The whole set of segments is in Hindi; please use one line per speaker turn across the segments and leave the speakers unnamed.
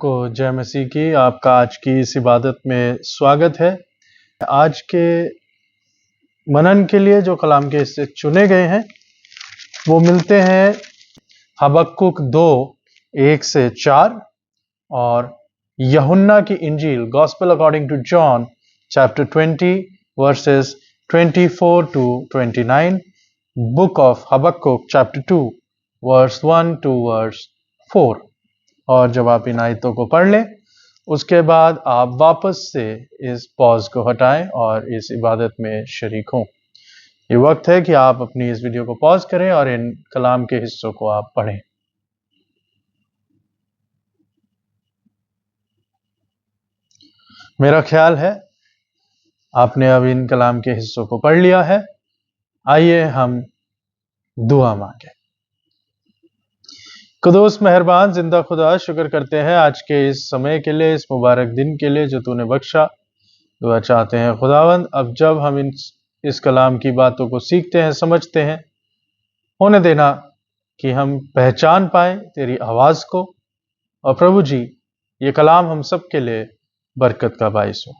सबको जय मसीह की। आपका आज की इस इबादत में स्वागत है। आज के मनन के लिए जो कलाम के हिस्से चुने गए हैं वो मिलते हैं हबक्कुक 2:1-4 और यूहन्ना की इंजील gospel according to John chapter 20 verses 24-29, book of Habakkuk chapter 2 verse 1 to verse 4। और जब आप इन आयतों को पढ़ लें उसके बाद आप वापस से इस पॉज को हटाएं और इस इबादत में शरीक हों। ये वक्त है कि आप अपनी इस वीडियो को पॉज करें और इन कलाम के हिस्सों को आप पढ़ें। मेरा ख्याल है आपने अब इन कलाम के हिस्सों को पढ़ लिया है। आइए हम दुआ मांगे। कुदूस मेहरबान जिंदा खुदा, शुक्र करते हैं आज के इस समय के लिए, इस मुबारक दिन के लिए जो तूने बख्शा। दुआ चाहते हैं खुदावंद, अब जब हम इस कलाम की बातों को सीखते हैं, समझते हैं, होने देना कि हम पहचान पाए तेरी आवाज को। और प्रभु जी, ये कलाम हम सब के लिए बरकत का बाइस हो।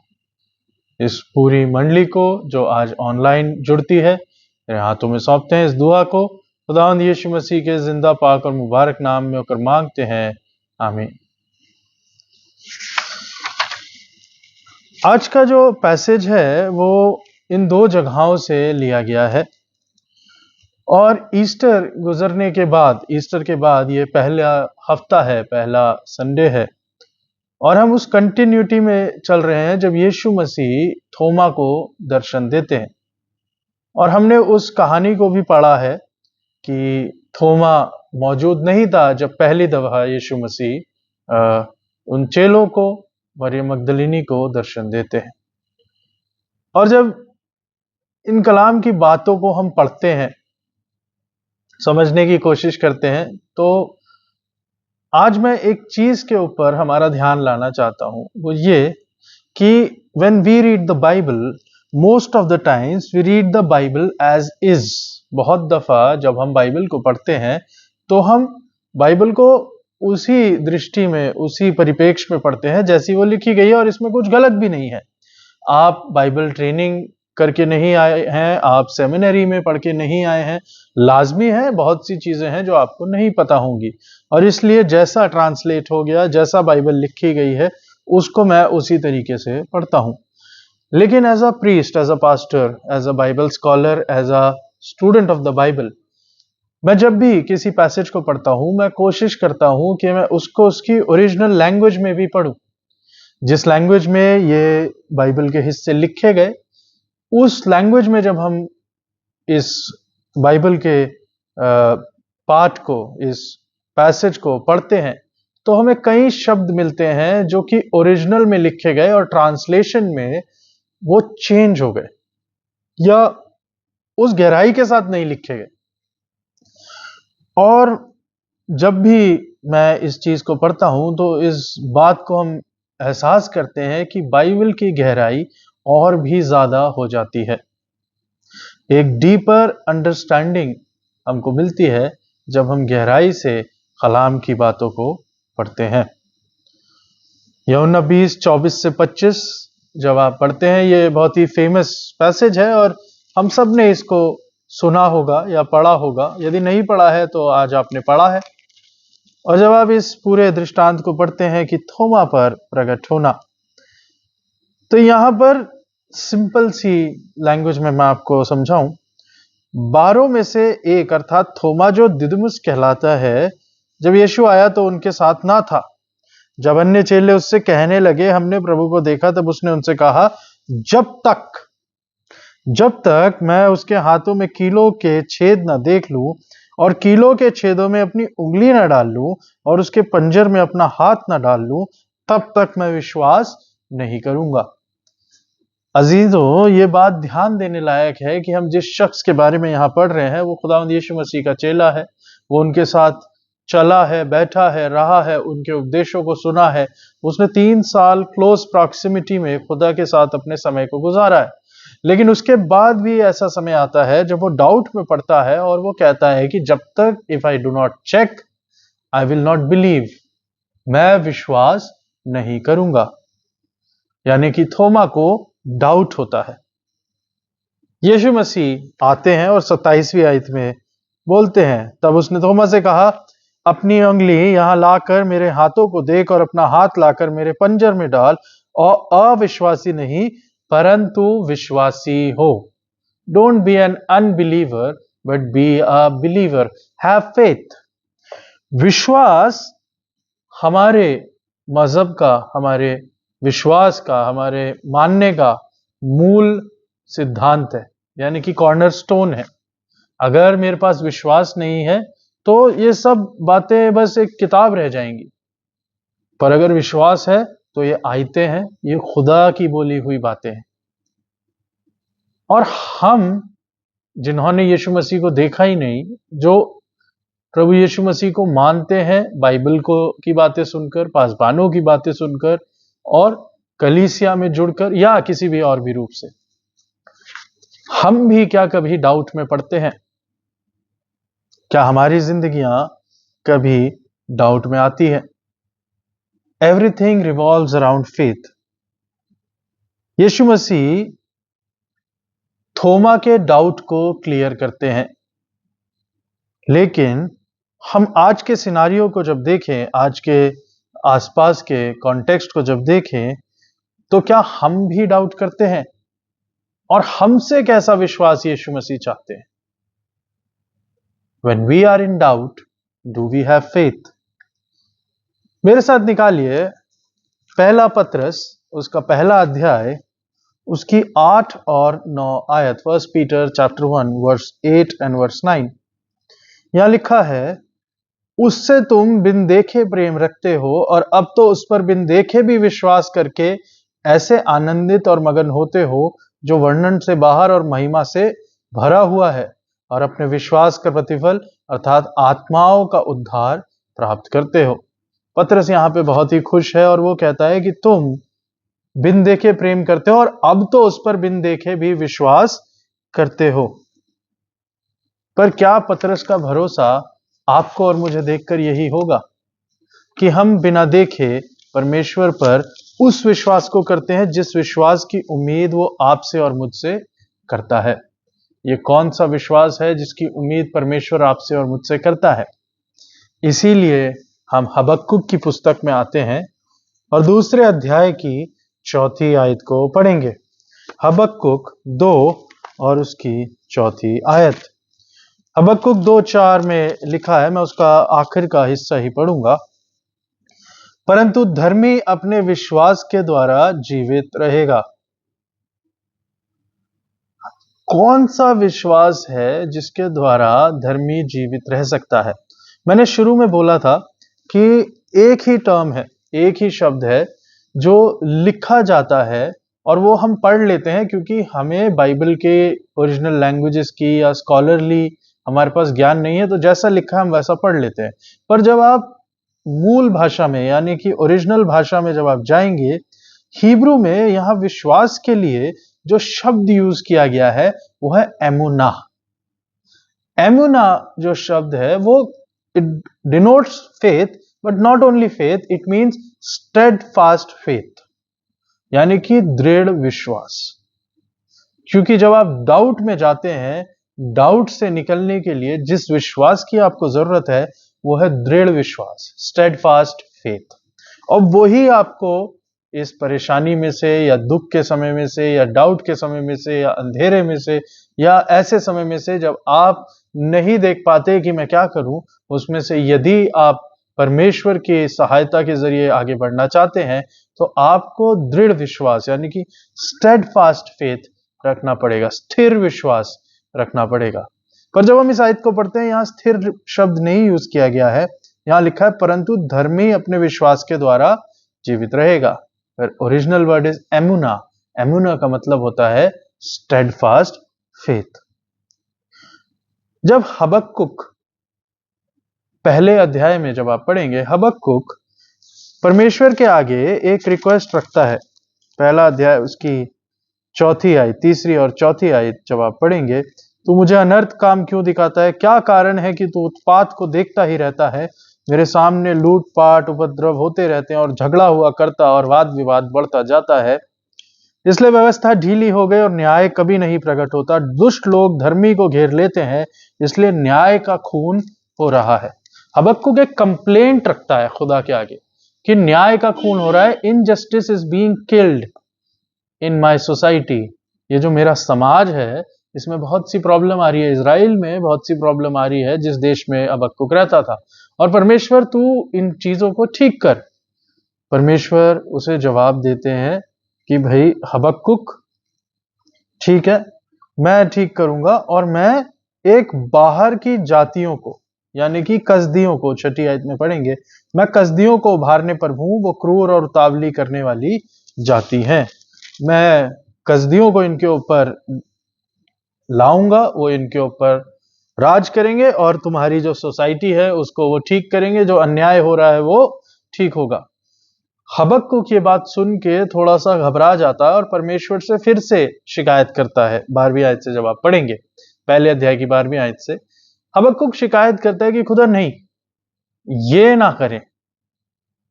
इस पूरी मंडली को जो आज ऑनलाइन जुड़ती है तेरे हाथों में सौंपते हैं। इस दुआ को खुदावंद यीशु मसीह के जिंदा पाक और मुबारक नाम में होकर मांगते हैं, आमीन। आज का जो पैसेज है वो इन दो जगहों से लिया गया है और ईस्टर गुजरने के बाद, ईस्टर के बाद ये पहला हफ्ता है, पहला संडे है और हम उस कंटिन्यूटी में चल रहे हैं जब यीशु मसीह थोमा को दर्शन देते हैं। और हमने उस कहानी को भी पढ़ा है कि थोमा मौजूद नहीं था जब पहली दफा यीशु मसीह उन चेलों को, मरियम मगदलिनी को दर्शन देते हैं। और जब इन कलाम की बातों को हम पढ़ते हैं, समझने की कोशिश करते हैं, तो आज मैं एक चीज के ऊपर हमारा ध्यान लाना चाहता हूं, वो ये कि when we read the Bible, most of the times we read the Bible as is। बहुत दफा जब हम बाइबल को पढ़ते हैं तो हम बाइबल को उसी दृष्टि में, उसी परिप्रेक्ष्य में पढ़ते हैं जैसी वो लिखी गई है, और इसमें कुछ गलत भी नहीं है। आप बाइबल ट्रेनिंग करके नहीं आए हैं, आप सेमिनरी में पढ़ के नहीं आए हैं, लाजमी है बहुत सी चीजें हैं जो आपको नहीं पता होंगी, और इसलिए जैसा ट्रांसलेट हो गया, जैसा बाइबल लिखी गई है, उसको मैं उसी तरीके से पढ़ता हूं। लेकिन as a priest, as a pastor, as a Bible scholar, as a student of the Bible, मैं जब भी किसी पैसेज को पढ़ता हूं मैं कोशिश करता हूं कि मैं उसको उसकी ओरिजिनल लैंग्वेज में भी पढ़ूं। जिस लैंग्वेज में ये बाइबल के हिस्से लिखे गए, उस लैंग्वेज में जब हम इस बाइबल के पार्ट को, इस पैसेज को पढ़ते हैं, तो हमें कई शब्द मिलते हैं जो कि ओरिजिनल में लिखे गए और ट्रांसलेशन में वो चेंज हो गए या उस गहराई के साथ नहीं लिखे गए। और जब भी मैं इस चीज को पढ़ता हूं तो इस बात को हम एहसास करते हैं कि बाइबल की गहराई और भी ज्यादा हो जाती है। एक डीपर अंडरस्टैंडिंग हमको मिलती है जब हम गहराई से कलाम की बातों को पढ़ते हैं। यूहन्ना 20:24-25 जब आप पढ़ते हैं, ये बहुत ही फेमस पैसेज है और हम सब ने इसको सुना होगा या पढ़ा होगा। यदि नहीं पढ़ा है तो आज आपने पढ़ा है। और जब आप इस पूरे दृष्टांत को पढ़ते हैं कि थोमा पर प्रकट होना, तो यहां पर सिंपल सी लैंग्वेज में मैं आपको समझाऊं, 12 में से एक अर्थात थोमा जो दिदुमुस कहलाता है, जब यीशु आया तो उनके साथ ना था। जब अन्य चेले उससे कहने लगे हमने प्रभु को देखा, तब उसने उनसे कहा जब तक मैं उसके हाथों में कीलों के छेद न देख लूं और कीलों के छेदों में अपनी उंगली न डाल लूं और उसके पंजर में अपना हाथ न डाल लूं, तब तक मैं विश्वास नहीं करूंगा। अजीजों, ये बात ध्यान देने लायक है कि हम जिस शख्स के बारे में यहां पढ़ रहे हैं वो खुदावंद यीशु मसीह का चेला है। वो उनके साथ चला है, बैठा है, रहा है, उनके उपदेशों को सुना है। उसने 3 साल क्लोज प्रॉक्सिमिटी में खुदा के साथ अपने समय को गुजारा है। लेकिन उसके बाद भी ऐसा समय आता है जब वो डाउट में पड़ता है और वो कहता है कि जब तक if I do not check I will not believe. मैं विश्वास नहीं करूंगा। यानी कि थोमा को डाउट होता है। यीशु मसीह आते हैं और 27वीं आयत में बोलते हैं, तब उसने थोमा से कहा, अपनी उंगली यहां लाकर मेरे हाथों को देख और अपना हाथ लाकर मेरे पंजर में डाल और अविश्वासी नहीं परंतु विश्वासी हो। Don't be an unbeliever but be a believer. Have faith. विश्वास हमारे मजहब का, हमारे विश्वास का, हमारे मानने का मूल सिद्धांत है, यानी कि कॉर्नरस्टोन है। अगर मेरे पास विश्वास नहीं है तो ये सब बातें बस एक किताब रह जाएंगी, पर अगर विश्वास है तो ये आयतें हैं, ये खुदा की बोली हुई बातें हैं। और हम जिन्होंने यीशु मसीह को देखा ही नहीं, जो प्रभु यीशु मसीह को मानते हैं बाइबल को की बातें सुनकर, पासबानों की बातें सुनकर और कलीसिया में जुड़कर या किसी भी और भी रूप से, हम भी क्या कभी डाउट में पड़ते हैं? क्या हमारी जिंदगियां कभी डाउट में आती है? Everything revolves around faith. यीशु मसीह थोमा के डाउट को क्लियर करते हैं, लेकिन हम आज के सिनारियो को जब देखें, आज के आसपास के कॉन्टेक्स्ट को जब देखें, तो क्या हम भी डाउट करते हैं? और हमसे कैसा विश्वास यीशु मसीह चाहते हैं? When we are in doubt, do we have faith? मेरे साथ निकालिए पहला पत्रस, उसका पहला अध्याय, उसकी 8 और 9 आयत। 1 Peter chapter 1 verse 8 and verse 9। यहां लिखा है, उससे तुम बिन देखे प्रेम रखते हो और अब तो उस पर बिन देखे भी विश्वास करके ऐसे आनंदित और मगन होते हो जो वर्णन से बाहर और महिमा से भरा हुआ है, और अपने विश्वास का प्रतिफल अर्थात आत्माओं का उद्धार प्राप्त करते हो। पत्रस यहां पे बहुत ही खुश है और वो कहता है कि तुम बिन देखे प्रेम करते हो और अब तो उस पर बिन देखे भी विश्वास करते हो। पर क्या पत्रस का भरोसा आपको और मुझे देखकर यही होगा कि हम बिना देखे परमेश्वर पर उस विश्वास को करते हैं जिस विश्वास की उम्मीद वो आपसे और मुझसे करता है? ये कौन सा विश्वास है जिसकी उम्मीद परमेश्वर आपसे और मुझसे करता है? इसीलिए हम हबक्कुक की पुस्तक में आते हैं और दूसरे अध्याय की 4 आयत को पढ़ेंगे। हबक्कुक 2 और उसकी 4 आयत। हबक्कुक 2:4 में लिखा है, मैं उसका आखिर का हिस्सा ही पढ़ूंगा। परंतु धर्मी अपने विश्वास के द्वारा जीवित रहेगा। कौन सा विश्वास है जिसके द्वारा धर्मी जीवित रह सकता है? मैंने शुरू में बोला था कि एक ही टर्म है, एक ही शब्द है जो लिखा जाता है और वो हम पढ़ लेते हैं क्योंकि हमें बाइबल के ओरिजिनल लैंग्वेजेस की या स्कॉलरली हमारे पास ज्ञान नहीं है, तो जैसा लिखा है हम वैसा पढ़ लेते हैं। पर जब आप मूल भाषा में यानी कि ओरिजिनल भाषा में जब आप जाएंगे, हिब्रू में यहां विश्वास के लिए जो शब्द यूज किया गया है वो है एमुना। एमुना जो शब्द है वो it denotes faith, but not only faith, it means steadfast faith, यानी कि दृढ़ विश्वास। क्योंकि जब आप डाउट में जाते हैं, डाउट से निकलने के लिए जिस विश्वास की आपको जरूरत है वो है दृढ़ विश्वास, स्टेडफास्ट फेथ। और वही आपको इस परेशानी में से या दुख के समय में से या डाउट के समय में से या अंधेरे में से या ऐसे समय में से जब आप नहीं देख पाते कि मैं क्या करूं, उसमें से यदि आप परमेश्वर की सहायता के जरिए आगे बढ़ना चाहते हैं तो आपको दृढ़ विश्वास यानी कि स्टेडफास्ट फेथ रखना पड़ेगा, स्थिर विश्वास रखना पड़ेगा। पर जब हम इस आयत को पढ़ते हैं, यहां स्थिर शब्द नहीं यूज किया गया है, यहां लिखा है परंतु धर्मी अपने विश्वास के द्वारा जीवित रहेगा। Original word is emuna. Emuna का मतलब होता है स्टेडफास्ट फेथ। जब हबक्कुक पहले अध्याय में जब आप पढ़ेंगे, हबक्कुक परमेश्वर के आगे एक रिक्वेस्ट रखता है। पहला अध्याय उसकी 4 आयत, 3 और 4 आयत जब आप पढ़ेंगे, तू मुझे अनर्थ काम क्यों दिखाता है? क्या कारण है कि तू उत्पात को देखता ही रहता है? मेरे सामने लूटपाट उपद्रव होते रहते हैं और झगड़ा हुआ करता और वाद विवाद बढ़ता जाता है। इसलिए व्यवस्था ढीली हो गई और न्याय कभी नहीं प्रकट होता। दुष्ट लोग धर्मी को घेर लेते हैं, इसलिए न्याय का खून हो रहा है। हबक्कुक एक कंप्लेंट रखता है खुदा के आगे कि न्याय का खून हो रहा है, injustice is being killed in my society. ये जो मेरा समाज है इसमें बहुत सी प्रॉब्लम आ रही है, इजराइल में बहुत सी प्रॉब्लम आ रही है जिस देश में हबक्कुक रहता था। और परमेश्वर तू इन चीजों को ठीक कर। परमेश्वर उसे जवाब देते हैं कि भाई हबक्कुक, ठीक है, मैं ठीक करूंगा और मैं एक बाहर की जातियों को, यानी कि कसदियों को, छठी आयत में पढ़ेंगे, मैं कसदियों को उभारने पर हूं, वो क्रूर और उतावली करने वाली जाति है। मैं कसदियों को इनके ऊपर लाऊंगा, वो इनके ऊपर राज करेंगे और तुम्हारी जो सोसाइटी है उसको वो ठीक करेंगे, जो अन्याय हो रहा है वो ठीक होगा। हबक्कुक ये बात सुन के थोड़ा सा घबरा जाता है और परमेश्वर से फिर से शिकायत करता है। 12वीं आयत से जब आप पढ़ेंगे, पहले अध्याय की 12वीं आयत से हबक्कुक शिकायत करता है कि खुदा नहीं, ये ना करें,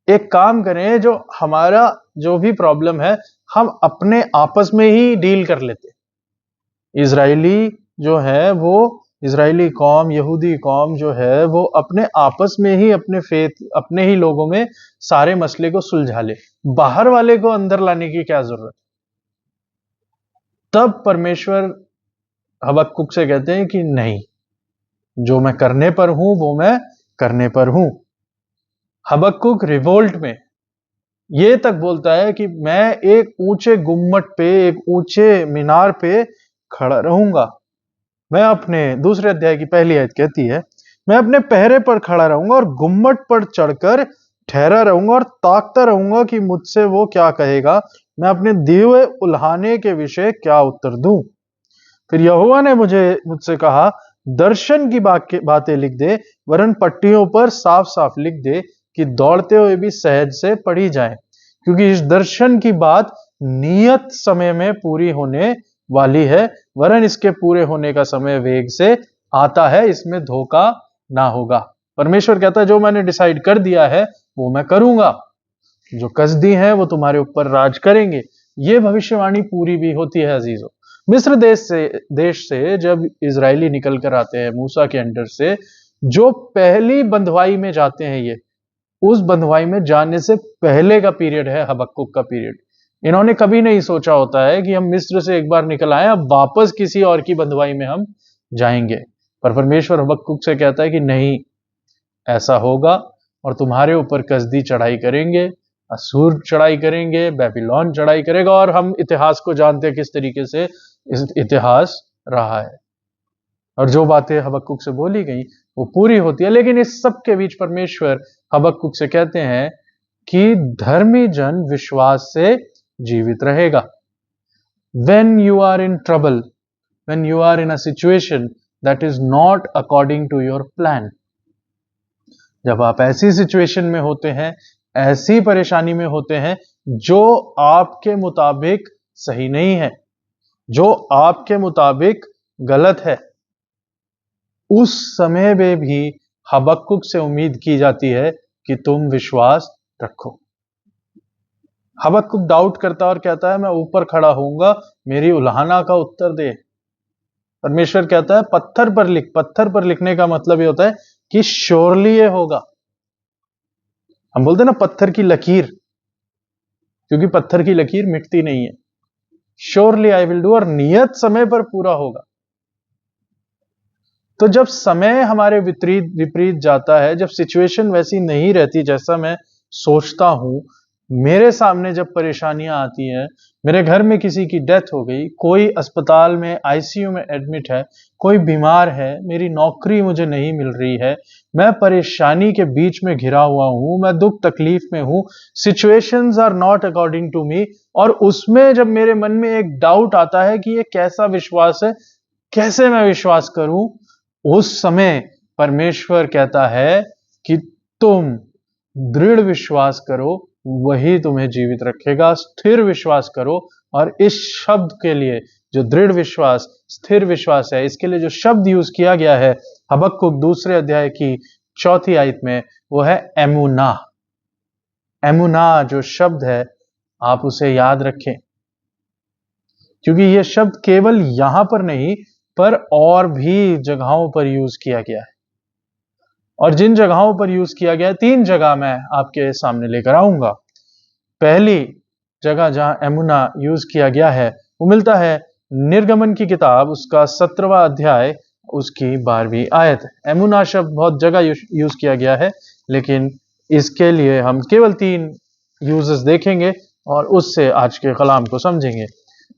एक काम करें, जो हमारा जो भी प्रॉब्लम है हम अपने आपस में ही डील कर लेते। इजरायली जो है वो, इजरायली कौम, यहूदी कौम जो है वो अपने आपस में ही, अपने फेथ, अपने ही लोगों में सारे मसले को सुलझा ले, बाहर वाले को अंदर लाने की क्या जरूरत। तब परमेश्वर हबक्कुक से कहते हैं कि नहीं, जो मैं करने पर हूं वो मैं करने पर हूं। हबक्कुक रिवोल्ट में ये तक बोलता है कि मैं एक ऊंचे गुम्मट पे, एक ऊंचे मीनार पे खड़ा रहूंगा। मैं अपने, दूसरे अध्याय की पहली आयत कहती है, मैं अपने पहरे पर खड़ा रहूंगा और गुम्मट पर चढ़कर ठहरा रहूंगा और ताकता रहूंगा कि मुझसे वो क्या कहेगा, मैं अपने दिए हुए उल्हाने के विषय क्या उत्तर दूं। फिर यहोवा ने मुझसे कहा, दर्शन की बातें लिख दे, वरन पट्टियों पर साफ साफ लिख दे कि दौड़ते हुए भी सहज से पढ़ी जाए, क्योंकि इस दर्शन की बात नियत समय में पूरी होने वाली है, वरन इसके पूरे होने का समय वेग से आता है, इसमें धोखा ना होगा। परमेश्वर कहता है जो मैंने डिसाइड कर दिया है वो मैं करूंगा, जो कसदी हैं वो तुम्हारे ऊपर राज करेंगे। ये भविष्यवाणी पूरी भी होती है अजीजों। मिस्र देश से जब इजरायली निकल कर आते हैं मूसा के अंडर से, जो पहली बंधुआई में जाते हैं, ये उस बंधुआई में जाने से पहले का पीरियड है हबक्कुक का पीरियड। इन्होंने कभी नहीं सोचा होता है कि हम मिस्र से एक बार निकल आए, अब वापस किसी और की बंधुआई में हम जाएंगे। पर परमेश्वर हबक्कुक से कहता है कि नहीं, ऐसा होगा और तुम्हारे ऊपर कसदी चढ़ाई करेंगे, असूर चढ़ाई करेंगे, बेबीलोन चढ़ाई करेगा। और हम इतिहास को जानते हैं किस तरीके से इतिहास रहा है और जो बातें हबक्कुक से बोली गई वो पूरी होती है। लेकिन इस सब के बीच परमेश्वर हबक्कुक से कहते हैं कि धर्मी जन विश्वास से जीवित रहेगा। When you are in trouble, when you are in a situation that is not according to your plan, जब आप ऐसी सिचुएशन में होते हैं, ऐसी परेशानी में होते हैं जो आपके मुताबिक सही नहीं है, जो आपके मुताबिक गलत है, उस समय में भी हबक्कुक से उम्मीद की जाती है कि तुम विश्वास रखो। हबक्कुक डाउट करता और कहता है मैं ऊपर खड़ा होऊंगा, मेरी उल्हाना का उत्तर दे। परमेश्वर कहता है पत्थर पर लिख। पत्थर पर लिखने का मतलब ये होता है कि श्योरली ये होगा। हम बोलते हैं ना पत्थर की लकीर, क्योंकि पत्थर की लकीर मिटती नहीं है। श्योरली आई विल डू, और नियत समय पर पूरा होगा। तो जब समय हमारे विपरीत जाता है, जब सिचुएशन वैसी नहीं रहती जैसा मैं सोचता हूं, मेरे सामने जब परेशानियां आती हैं, मेरे घर में किसी की डेथ हो गई, कोई अस्पताल में आईसीयू में एडमिट है, कोई बीमार है, मेरी नौकरी मुझे नहीं मिल रही है, मैं परेशानी के बीच में घिरा हुआ हूं, मैं दुख तकलीफ में हूं, situations are not according to me, और उसमें जब मेरे मन में एक डाउट आता है कि ये कैसा विश्वास है, कैसे मैं विश्वास करूं, उस समय परमेश्वर कहता है कि तुम दृढ़ विश्वास करो, वही तुम्हें जीवित रखेगा। स्थिर विश्वास करो। और इस शब्द के लिए, जो दृढ़ विश्वास, स्थिर विश्वास है, इसके लिए जो शब्द यूज किया गया है हबक्कुक दूसरे अध्याय की चौथी आयत में, वो है एमुना। एमुना जो शब्द है, आप उसे याद रखें, क्योंकि यह शब्द केवल यहां पर नहीं पर और भी जगहों पर यूज किया गया है। और जिन जगहों पर यूज किया गया है, 3 जगह मैं आपके सामने लेकर आऊंगा। पहली जगह जहां एमुना यूज किया गया है वो मिलता है निर्गमन की किताब, उसका 17वां अध्याय, उसकी 12वीं आयत। एमुना शब्द बहुत जगह यूज किया गया है, लेकिन इसके लिए हम केवल 3 यूजेस देखेंगे और उससे आज के कलाम को समझेंगे।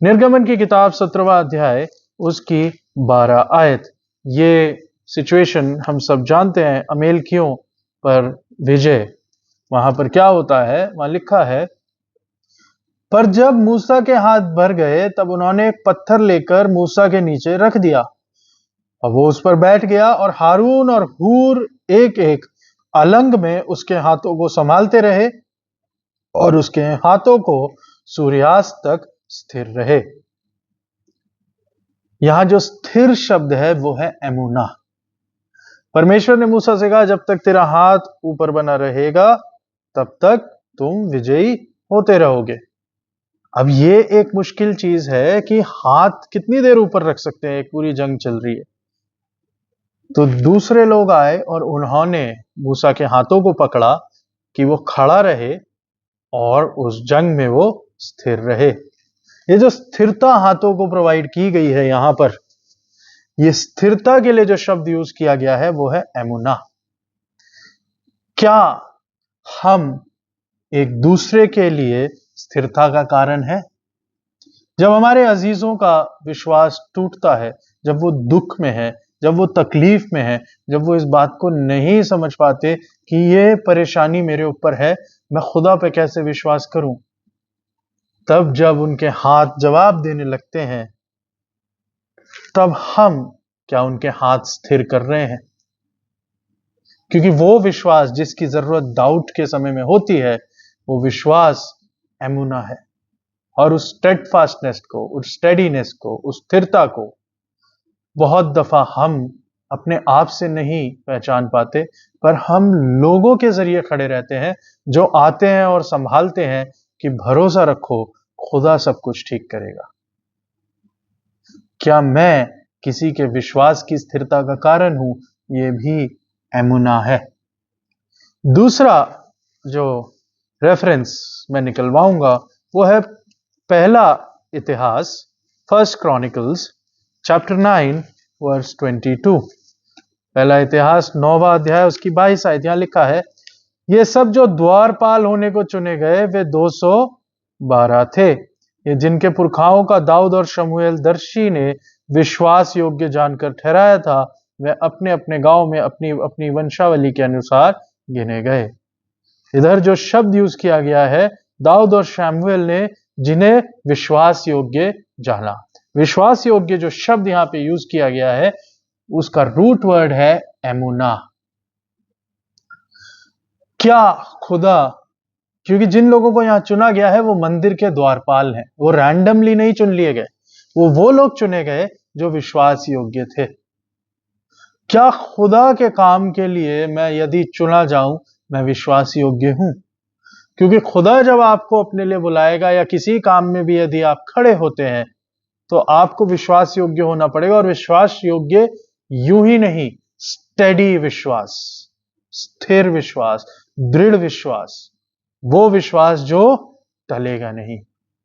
निर्गमन की किताब 17वां अध्याय, उसकी 12 आयत। ये सिचुएशन हम सब जानते हैं, अमेलकियों पर विजय। वहां पर क्या होता है, वहां लिखा है, पर जब मूसा के हाथ भर गए तब उन्होंने एक पत्थर लेकर मूसा के नीचे रख दिया और वो उस पर बैठ गया, और हारून और हूर एक एक अलंग में उसके हाथों को संभालते रहे और उसके हाथों को सूर्यास्त तक स्थिर रहे। यहां जो स्थिर शब्द है वो है एमुना। परमेश्वर ने मूसा से कहा, जब तक तेरा हाथ ऊपर बना रहेगा तब तक तुम विजयी होते रहोगे। अब ये एक मुश्किल चीज है कि हाथ कितनी देर ऊपर रख सकते हैं, एक पूरी जंग चल रही है। तो दूसरे लोग आए और उन्होंने मूसा के हाथों को पकड़ा कि वो खड़ा रहे और उस जंग में वो स्थिर रहे। ये जो स्थिरता हाथों को प्रोवाइड की गई है यहां पर, ये स्थिरता के लिए जो शब्द यूज किया गया है वो है एमुना। क्या हम एक दूसरे के लिए स्थिरता का कारण है? जब हमारे अजीजों का विश्वास टूटता है, जब वो दुख में है, जब वो तकलीफ में है, जब वो इस बात को नहीं समझ पाते कि ये परेशानी मेरे ऊपर है, मैं खुदा पे कैसे विश्वास करूं, तब जब उनके हाथ जवाब देने लगते हैं, तब हम क्या उनके हाथ स्थिर कर रहे हैं? क्योंकि वो विश्वास जिसकी जरूरत डाउट के समय में होती है, वो विश्वास एमुना है। और उस स्टेडफास्टनेस को, उस स्टेडीनेस को, उस स्थिरता को बहुत दफा हम अपने आप से नहीं पहचान पाते, पर हम लोगों के जरिए खड़े रहते हैं जो आते हैं और संभालते हैं कि भरोसा रखो, खुदा सब कुछ ठीक करेगा। क्या मैं किसी के विश्वास की स्थिरता का कारण हूं? यह भी एमुना है। दूसरा जो रेफरेंस मैं निकलवाऊंगा वो है पहला इतिहास, फर्स्ट क्रॉनिकल्स चैप्टर 9 वर्स 22। पहला इतिहास 9वां अध्याय, उसकी 22 आयत। यहां लिखा है, ये सब जो द्वारपाल होने को चुने गए वे 212 थे, ये जिनके पुरखाओं का दाऊद और शमूएल दर्शी ने विश्वास योग्य जानकर ठहराया था, वे अपने अपने गांव में अपनी अपनी वंशावली के अनुसार गिने गए। इधर जो शब्द यूज किया गया है, दाऊद और शमूएल ने जिन्हें विश्वास योग्य जाना। विश्वास योग्य जो शब्द यहां पे यूज किया गया है, उसका रूट वर्ड है एमुना। क्या खुदा, क्योंकि जिन लोगों को यहां चुना गया है वो मंदिर के द्वारपाल हैं, वो रैंडमली नहीं चुन लिए गए, वो लोग चुने गए जो विश्वास योग्य थे। क्या खुदा के काम के लिए मैं यदि चुना जाऊं, मैं विश्वास योग्य हूं? क्योंकि खुदा जब आपको अपने लिए बुलाएगा या किसी काम में भी यदि आप खड़े होते हैं, तो आपको विश्वास योग्य होना पड़ेगा। और विश्वास योग्य यूं ही नहीं, स्टेडी विश्वास, स्थिर विश्वास, दृढ़ विश्वास, वो विश्वास जो टलेगा नहीं।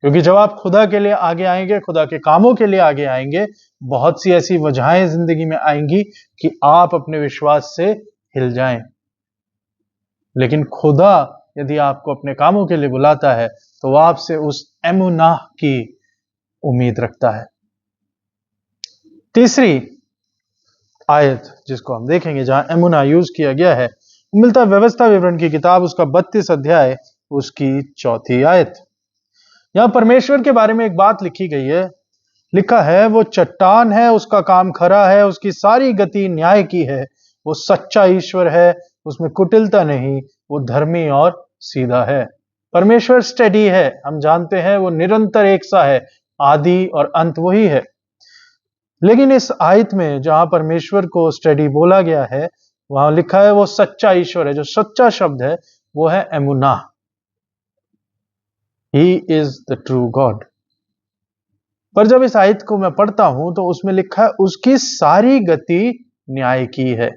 क्योंकि जब आप खुदा के लिए आगे आएंगे, खुदा के कामों के लिए आगे आएंगे, बहुत सी ऐसी वजहें जिंदगी में आएंगी कि आप अपने विश्वास से हिल जाएं। लेकिन खुदा यदि आपको अपने कामों के लिए बुलाता है, तो वह आपसे उस एमुना की उम्मीद रखता है। तीसरी आयत जिसको हम देखेंगे जहां एमुना यूज किया गया है, मिलता है व्यवस्था विवरण की किताब, उसका 32 अध्याय, उसकी 4थी आयत। यहां परमेश्वर के बारे में एक बात लिखी गई है। लिखा है, वो चट्टान है, उसका काम खरा है, उसकी सारी गति न्याय की है, वो सच्चा ईश्वर है, उसमें कुटिलता नहीं, वो धर्मी और सीधा है। परमेश्वर स्टेडी है, हम जानते हैं वो निरंतर एक सा है, आदि और अंत वही है। लेकिन इस आयत में जहां परमेश्वर को स्टेडी बोला गया है, वहां लिखा है वो सच्चा ईश्वर है। जो सच्चा शब्द है वो है emuna, he is the true God. पर जब इस आयत को मैं पढ़ता हूं तो उसमें लिखा है उसकी सारी गति न्याय की है।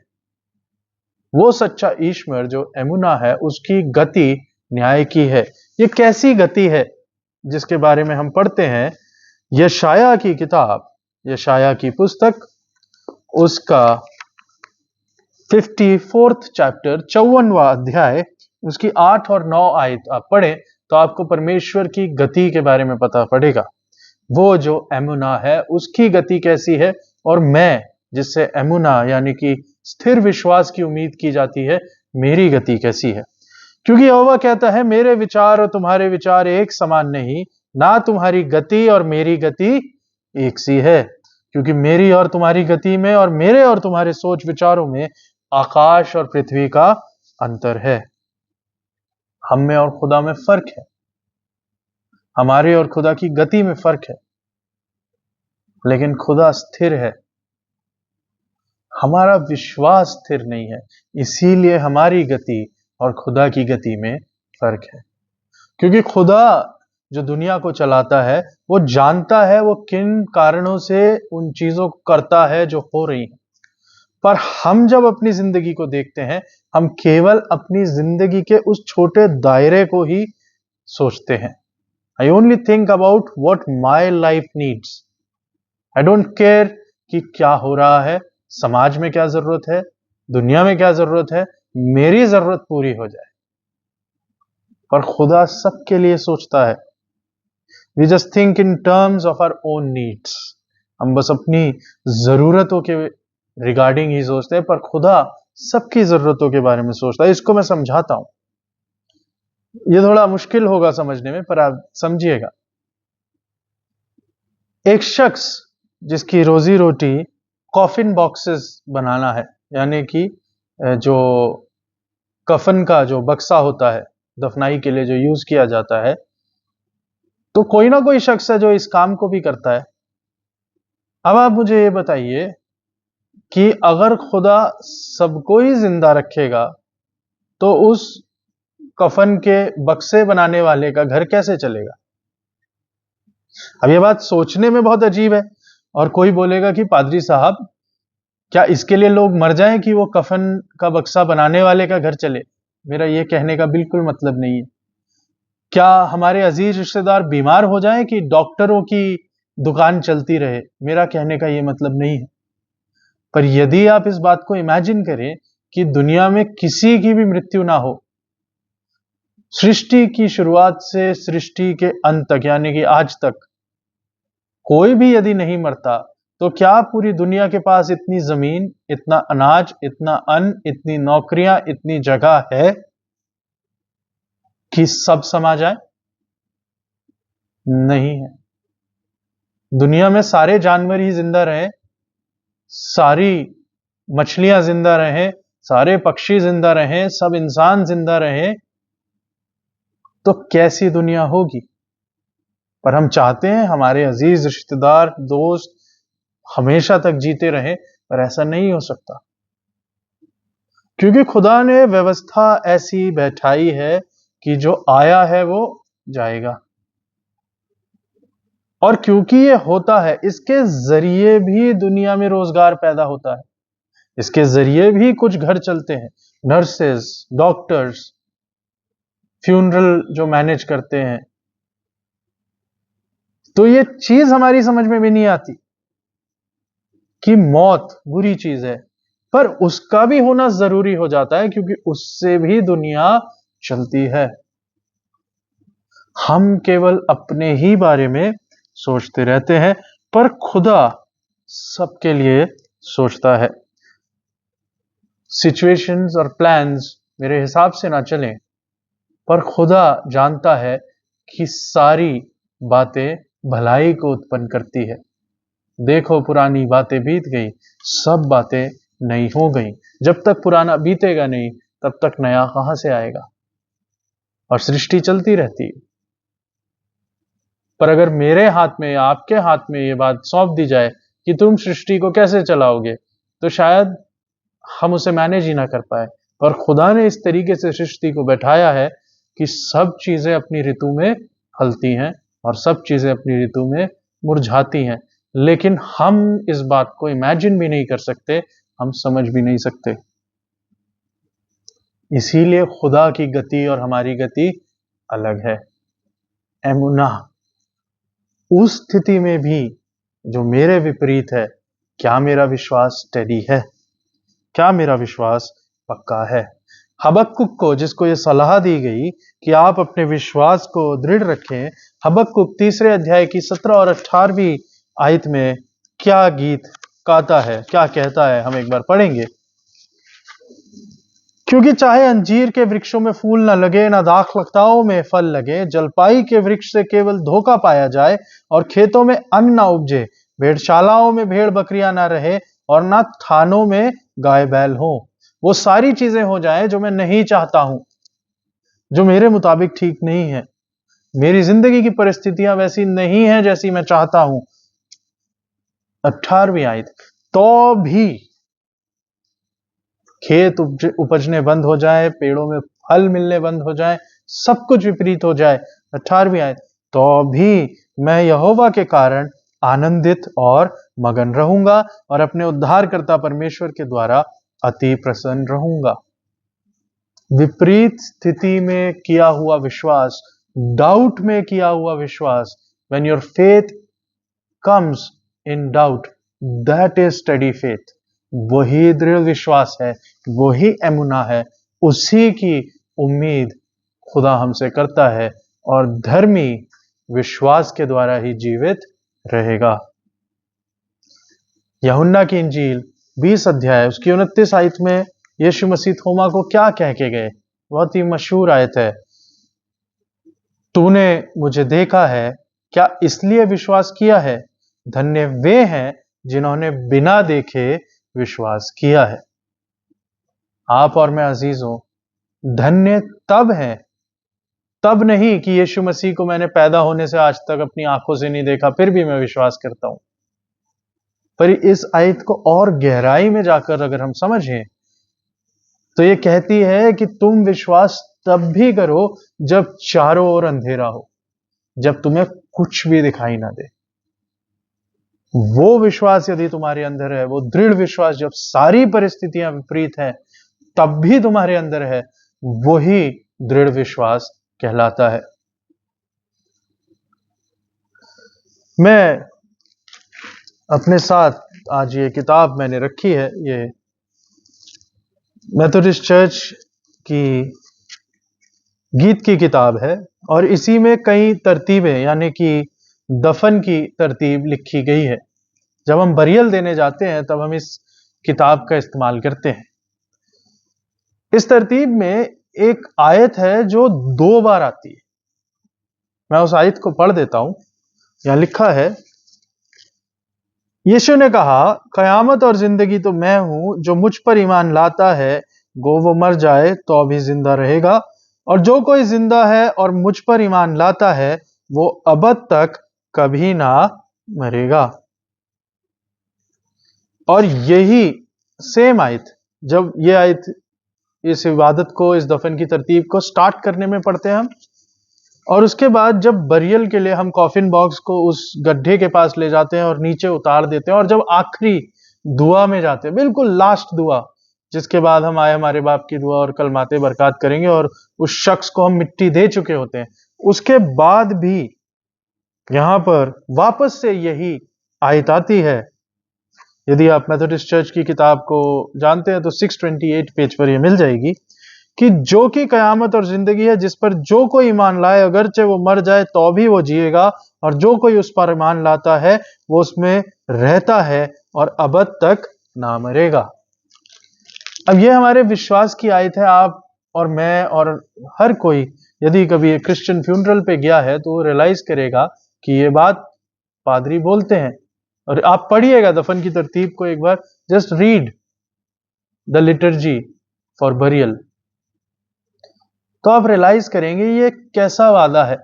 वो सच्चा ईश्वर जो एमुना है उसकी गति न्याय की है। ये कैसी गति है जिसके बारे में हम पढ़ते हैं? यशाया की किताब, यशाया की पुस्तक, उसका 54th चैप्टर, 54वां अध्याय, उसकी 8 और 9 आयत आप पढ़ें तो आपको परमेश्वर की गति के बारे में पता पड़ेगा। वो जो एमुना है उसकी गति कैसी है, और मैं जिससे एमुना यानी कि स्थिर विश्वास की उम्मीद की जाती है, मेरी गति कैसी है। क्योंकि यहोवा कहता है मेरे विचार और तुम्हारे विचार एक समान नहीं, ना तुम्हारी गति और मेरी गति एक सी है। क्योंकि मेरी और तुम्हारी गति में और मेरे और तुम्हारे सोच विचारों में आकाश और पृथ्वी का अंतर है। हम में और खुदा में फर्क है, हमारे और खुदा की गति में फर्क है, लेकिन खुदा स्थिर है, हमारा विश्वास स्थिर नहीं है। इसीलिए हमारी गति और खुदा की गति में फर्क है। क्योंकि खुदा जो दुनिया को चलाता है वो जानता है वो किन कारणों से उन चीजों को करता है जो हो रही है। पर हम जब अपनी जिंदगी को देखते हैं, हम केवल अपनी जिंदगी के उस छोटे दायरे को ही सोचते हैं। I only think about what my life needs. I don't care कि क्या हो रहा है, समाज में क्या जरूरत है, दुनिया में क्या जरूरत है, मेरी जरूरत पूरी हो जाए। पर खुदा सबके लिए सोचता है। We just think in terms of our own needs. हम बस अपनी जरूरतों के रिगार्डिंग ही सोचते हैं, पर खुदा सबकी जरूरतों के बारे में सोचता है। इसको मैं समझाता हूं, ये थोड़ा मुश्किल होगा समझने में, पर आप समझिएगा। एक शख्स जिसकी रोजी रोटी कॉफिन बॉक्सेस बनाना है, यानी कि जो कफन का जो बक्सा होता है दफनाई के लिए जो यूज किया जाता है, तो कोई ना कोई शख्स है जो इस काम को भी करता है। अब आप मुझे ये बताइए कि अगर खुदा सबको ही जिंदा रखेगा तो उस कफन के बक्से बनाने वाले का घर कैसे चलेगा? अब ये बात सोचने में बहुत अजीब है। और कोई बोलेगा कि पादरी साहब, क्या इसके लिए लोग मर जाएं कि वो कफन का बक्सा बनाने वाले का घर चले? मेरा ये कहने का बिल्कुल मतलब नहीं है। क्या हमारे अजीज रिश्तेदार बीमार हो जाएं कि डॉक्टरों की दुकान चलती रहे? मेरा कहने का ये मतलब नहीं है। पर यदि आप इस बात को इमेजिन करें कि दुनिया में किसी की भी मृत्यु ना हो, सृष्टि की शुरुआत से सृष्टि के अंत तक यानी कि आज तक कोई भी यदि नहीं मरता, तो क्या पूरी दुनिया के पास इतनी जमीन, इतना अनाज, इतना अन्न, इतनी नौकरियां, इतनी जगह है कि सब समा जाए? नहीं है। दुनिया में सारे जानवर ही जिंदा रहे, सारी मछलियां जिंदा रहें, सारे पक्षी जिंदा रहें, सब इंसान जिंदा रहें, तो कैसी दुनिया होगी? पर हम चाहते हैं हमारे अजीज रिश्तेदार, दोस्त हमेशा तक जीते रहें, पर ऐसा नहीं हो सकता। क्योंकि खुदा ने व्यवस्था ऐसी बैठाई है कि जो आया है वो जाएगा। और क्योंकि ये होता है, इसके जरिए भी दुनिया में रोजगार पैदा होता है, इसके जरिए भी कुछ घर चलते हैं। नर्सेस, डॉक्टर्स, फ्यूनरल जो मैनेज करते हैं। तो ये चीज हमारी समझ में भी नहीं आती कि मौत बुरी चीज है, पर उसका भी होना जरूरी हो जाता है क्योंकि उससे भी दुनिया चलती है। हम केवल अपने ही बारे में सोचते रहते हैं, पर खुदा सबके लिए सोचता है। सिचुएशंस और प्लान्स मेरे हिसाब से ना चलें, पर खुदा जानता है कि सारी बातें भलाई को उत्पन्न करती है। देखो पुरानी बातें बीत गई, सब बातें नई हो गई। जब तक पुराना बीतेगा नहीं, तब तक नया कहां से आएगा? और सृष्टि चलती रहती है। पर अगर मेरे हाथ में या आपके हाथ में ये बात सौंप दी जाए कि तुम सृष्टि को कैसे चलाओगे, तो शायद हम उसे मैनेज ही ना कर पाए। पर खुदा ने इस तरीके से सृष्टि को बैठाया है कि सब चीजें अपनी ऋतु में फलती हैं और सब चीजें अपनी ऋतु में मुरझाती हैं, लेकिन हम इस बात को इमेजिन भी नहीं कर सकते, हम समझ भी नहीं सकते। इसीलिए खुदा की गति और हमारी गति अलग है। एमुना, उस स्थिति में भी जो मेरे विपरीत है, क्या मेरा विश्वास स्टेडी है? क्या मेरा विश्वास पक्का है? हबक्कुक को, जिसको ये सलाह दी गई कि आप अपने विश्वास को दृढ़ रखें, हबक्कुक 3 अध्याय की 17 और 18वीं आयत में क्या गीत गाता है, क्या कहता है, हम एक बार पढ़ेंगे। क्योंकि चाहे अंजीर के वृक्षों में फूल न लगे, न दाखलताओं में फल लगे, जलपाई के वृक्ष से केवल धोखा पाया जाए और खेतों में अन्न न उपजे, भेड़शालाओं में भेड़ बकरियां ना रहे और ना थानों में गाय बैल हो, वो सारी चीजें हो जाए जो मैं नहीं चाहता हूं, जो मेरे मुताबिक ठीक नहीं है, मेरी जिंदगी की परिस्थितियां वैसी नहीं है जैसी मैं चाहता हूं। 18वीं आयत, तो भी खेत उपजने बंद हो जाए, पेड़ों में फल मिलने बंद हो जाए, सब कुछ विपरीत हो जाए, 18वीं आयत, तो भी मैं यहोवा के कारण आनंदित और मगन रहूंगा और अपने उद्धारकर्ता परमेश्वर के द्वारा अति प्रसन्न रहूंगा। विपरीत स्थिति में किया हुआ विश्वास, डाउट में किया हुआ विश्वास, when your faith comes in doubt, that is steady faith, वही दृढ़ विश्वास है, वही एमुना है, उसी की उम्मीद खुदा हमसे करता है और धर्मी विश्वास के द्वारा ही जीवित रहेगा। यूहन्ना की इंजील 20 अध्याय उसकी 29 आयत में यीशु मसीह थोमा को क्या कह के गए? बहुत ही मशहूर आयत है, तूने मुझे देखा है, क्या इसलिए विश्वास किया है? धन्य वे हैं जिन्होंने बिना देखे विश्वास किया है। आप और मैं अजीजों, धन्य तब है, तब नहीं कि यीशु मसीह को मैंने पैदा होने से आज तक अपनी आंखों से नहीं देखा फिर भी मैं विश्वास करता हूं। पर इस आयत को और गहराई में जाकर अगर हम समझें तो ये कहती है कि तुम विश्वास तब भी करो जब चारों ओर अंधेरा हो, जब तुम्हें कुछ भी दिखाई ना दे। वो विश्वास यदि तुम्हारे अंदर है, वो दृढ़ विश्वास जब सारी परिस्थितियां विपरीत हैं तब भी तुम्हारे अंदर है, वही दृढ़ विश्वास कहलाता है। मैं अपने साथ आज ये किताब मैंने रखी है, ये मेथोडिस्ट चर्च की गीत की किताब है और इसी में कई तरतीबें यानी कि दफन की तरतीब लिखी गई है। जब हम बरियल देने जाते हैं तब हम इस किताब का इस्तेमाल करते हैं। इस तरतीब में एक आयत है जो 2 बार आती है। मैं उस आयत को पढ़ देता हूं। यहां लिखा है, यीशु ने कहा, कयामत और जिंदगी तो मैं हूं, जो मुझ पर ईमान लाता है गो वो मर जाए तो भी जिंदा रहेगा, और जो कोई जिंदा है और मुझ पर ईमान लाता है वो अबद तक कभी ना मरेगा। और यही सेम आयत, जब ये आयत इस इबादत को, इस दफन की तरतीब को स्टार्ट करने में पढ़ते हैं हम, और उसके बाद जब बरियल के लिए हम कॉफिन बॉक्स को उस गड्ढे के पास ले जाते हैं और नीचे उतार देते हैं, और जब आखिरी दुआ में जाते हैं, बिल्कुल लास्ट दुआ, जिसके बाद हम आए हमारे बाप की दुआ और कल माते बरकत करेंगे और उस शख्स को हम मिट्टी दे चुके होते हैं, उसके बाद भी यहां पर वापस से यही आयत आती है। यदि आप मेथोडिस्ट चर्च की किताब को जानते हैं तो 628 पेज पर यह मिल जाएगी कि जो कि कयामत और जिंदगी है, जिस पर जो कोई ईमान लाए अगरचे वो मर जाए तो भी वो जिएगा, और जो कोई उस पर ईमान लाता है वो उसमें रहता है और अबद तक ना मरेगा। अब ये हमारे विश्वास की आयत है। आप और मैं और हर कोई यदि कभी क्रिश्चियन फ्यूनरल पे गया है तो वो रियलाइज करेगा कि ये बात पादरी बोलते हैं। और आप पढ़िएगा दफन की तरतीब को एक बार, just read the liturgy for burial, तो आप रियलाइज करेंगे ये कैसा वादा है।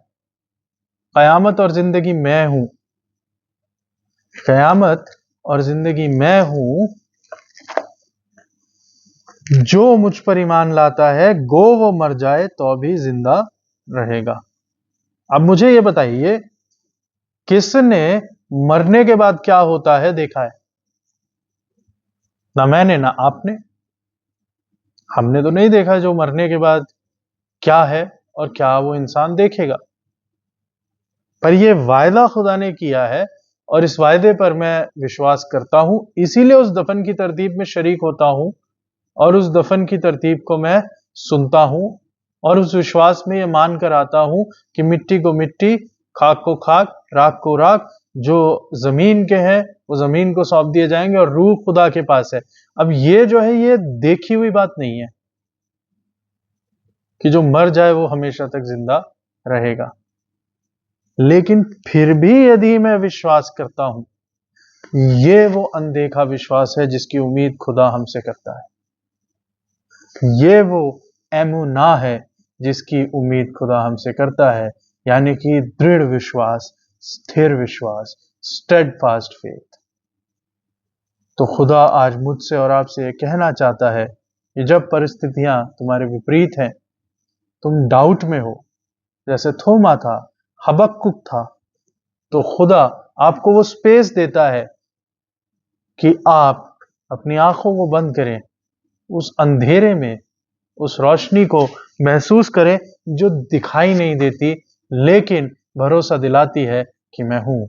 कयामत और जिंदगी मैं हूं, कयामत और जिंदगी मैं हूं, जो मुझ पर ईमान लाता है गो वो मर जाए तो भी जिंदा रहेगा। अब मुझे ये बताइए, किसने मरने के बाद क्या होता है देखा है? ना मैंने ना आपने। हमने तो नहीं देखा जो मरने के बाद क्या है और क्या वो इंसान देखेगा। पर यह वायदा खुदा ने किया है और इस वायदे पर मैं विश्वास करता हूं, इसीलिए उस दफन की तरतीब में शरीक होता हूं और उस दफन की तरतीब को मैं सुनता हूं और उस विश्वास में यह मान कर आता हूं कि मिट्टी को मिट्टी, खाक को खाक, राख को राख, जो जमीन के हैं वो जमीन को सौंप दिए जाएंगे और रूह खुदा के पास है। अब ये जो है ये देखी हुई बात नहीं है कि जो मर जाए वो हमेशा तक जिंदा रहेगा। लेकिन फिर भी यदि मैं विश्वास करता हूं, ये वो अनदेखा विश्वास है जिसकी उम्मीद खुदा हमसे करता है। ये वो एमुना है जिसकी उम्मीद खुदा हमसे करता है, यानी कि दृढ़ विश्वास, स्थिर विश्वास, स्टेडफास्ट फेथ। तो खुदा आज मुझसे और आपसे ये कहना चाहता है कि जब परिस्थितियां तुम्हारे विपरीत हैं, तुम डाउट में हो, जैसे थोमा था, हबक्कुक था, तो खुदा आपको वो स्पेस देता है कि आप अपनी आंखों को बंद करें, उस अंधेरे में उस रोशनी को महसूस करें जो दिखाई नहीं देती लेकिन भरोसा दिलाती है कि मैं हूं।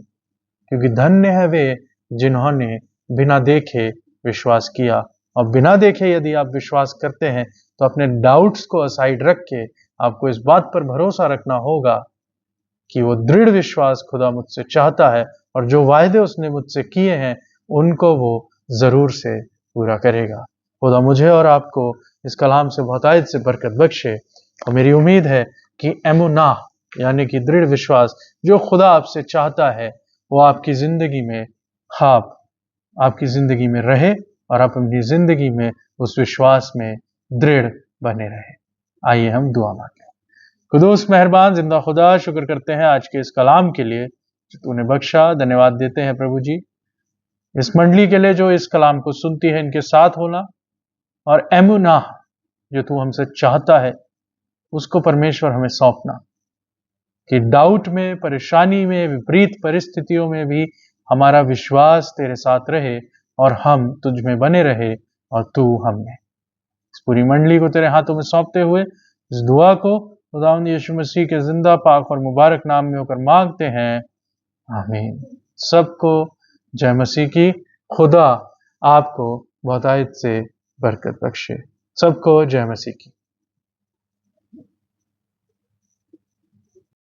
क्योंकि धन्य है वे जिन्होंने बिना देखे विश्वास किया। और बिना देखे यदि आप विश्वास करते हैं तो अपने डाउट्स को असाइड रख के आपको इस बात पर भरोसा रखना होगा कि वो दृढ़ विश्वास खुदा मुझसे चाहता है और जो वायदे उसने मुझसे किए हैं उनको वो जरूर से पूरा करेगा। खुदा मुझे और आपको इस कलाम से बहुतायत से बरकत बख्शे। और मेरी उम्मीद है कि एमुना यानी कि दृढ़ विश्वास जो खुदा आपसे चाहता है वो आपकी जिंदगी में आपकी जिंदगी में रहे और आप अपनी जिंदगी में उस विश्वास में दृढ़ बने रहे। आइए हम दुआ मांगें। खुदोस मेहरबान जिंदा खुदा, शुक्र करते हैं आज के इस कलाम के लिए जो तूने बख्शा। धन्यवाद देते हैं प्रभु जी इस मंडली के लिए जो इस कलाम को सुनती है, इनके साथ होना और एमुना जो तू हमसे चाहता है उसको परमेश्वर हमें सौंपना कि डाउट में, परेशानी में, विपरीत परिस्थितियों में भी हमारा विश्वास तेरे साथ रहे और हम तुझ में बने रहे और तू हमें। इस पूरी मंडली को तेरे हाथों में सौंपते हुए इस दुआ को खुदावंद यीशु मसीह के जिंदा पाक और मुबारक नाम में होकर मांगते हैं, आमीन। सबको जय मसीह की। खुदा आपको बहुतायत से बरकत बख्शे। सबको जय मसीह की।